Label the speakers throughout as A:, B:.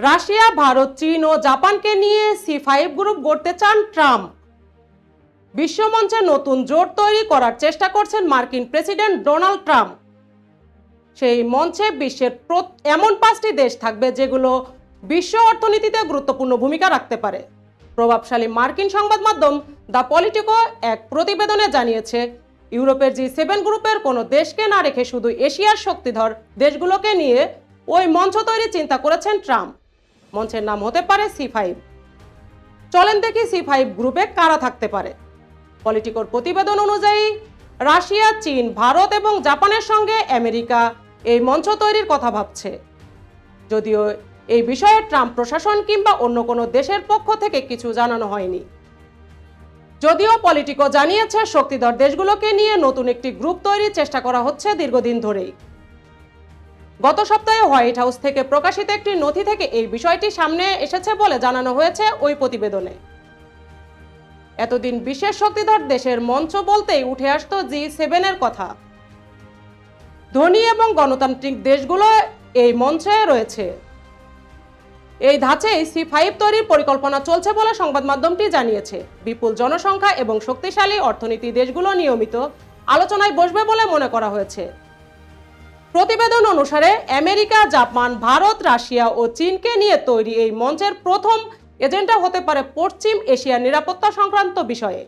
A: Russia, Bharat, চীন ও জাপানকে নিয়ে C5 group গড়তে চান ট্রাম্প। বিশ্বমঞ্চে নতুন জোট তৈরি করার চেষ্টা করছেন মার্কিন প্রেসিডেন্ট ডোনাল্ড ট্রাম্প। সেই মঞ্চে বিশ্বের এমন 5টি দেশ থাকবে যেগুলো বিশ্ব অর্থনীতিতে গুরুত্বপূর্ণ ভূমিকা রাখতে পারে। প্রভাবশালী মার্কিন সংবাদ মাধ্যম দ্য পলিটিকো এক প্রতিবেদনে জানিয়েছে, ইউরোপের G7 গ্রুপের কোনো দেশকে না রেখে শুধু এশিয়ার শক্তিধর দেশগুলোকে নিয়ে ওই মঞ্চ তৈরি চিন্তা করেছেন ট্রাম্প। মঞ্চের নাম হতে পারে C5। চলেন দেখি C5 গ্রুপে কারা থাকতে পারে। পলিটিকোর প্রতিবেদন অনুযায়ী রাশিয়া, চীন, ভারত এবং জাপানের সঙ্গে আমেরিকা এই মঞ্চ তৈরির কথা ভাবছে। যদিও এই বিষয়ে ট্রাম্প প্রশাসন কিংবা অন্য কোনো দেশের পক্ষ থেকে কিছু জানানো হয়নি। যদিও পলিটিকো জানিয়েছে, শক্তিধর দেশগুলোকে নিয়ে নতুন একটি গ্রুপ তৈরির চেষ্টা করা হচ্ছে দীর্ঘদিন ধরেই। গত সপ্তাহে হোয়াইট হাউস থেকে প্রকাশিত একটি নথি থেকে এই বিষয়টি সামনে এসেছে বলে জানানো হয়েছে ওই প্রতিবেদনে। এতদিন বিশ্বের শক্তিধর দেশের মঞ্চ বলতেই উঠে আসতো G7 এর কথা। ধনী এবং গণতান্ত্রিক দেশগুলো এই মঞ্চে রয়েছে। এই ধাঁচেই C5 তৈরির পরিকল্পনা চলছে বলে সংবাদ মাধ্যমটি জানিয়েছে। বিপুল জনসংখ্যা এবং শক্তিশালী অর্থনীতি দেশগুলো নিয়মিত আলোচনায় বসবে বলে মনে করা হয়েছে। প্রতিবেদন অনুসারে আমেরিকা, জাপান, ভারত, রাশিয়া ও চীনকে নিয়ে তৈরি এই মঞ্চের প্রথম এজেন্ডা হতে পারে পশ্চিম এশিয়ার নিরাপত্তা সংক্রান্ত বিষয়ে।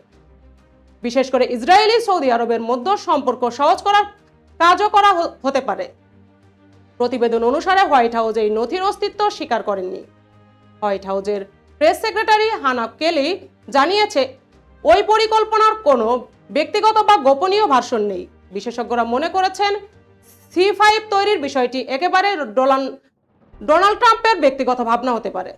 A: বিশেষ করে ইসরায়েলি সৌদি আরবের মধ্যে সম্পর্ক সহজ করার কাজও করা হতে পারে। প্রতিবেদন অনুসারে হোয়াইট হাউস এই নথির অস্তিত্ব স্বীকার করেননি। হোয়াইট হাউসের প্রেস সেক্রেটারি হানা কেলি জানিয়েছে, ওই পরিকল্পনার কোনো ব্যক্তিগত বা গোপনীয় ভার্সন নেই। বিশেষজ্ঞরা মনে করেছেন C5 তৈরির বিষয়টি একেবারে ডোনাল্ড ট্রাম্পের ব্যক্তিগত ভাবনা হতে পারে।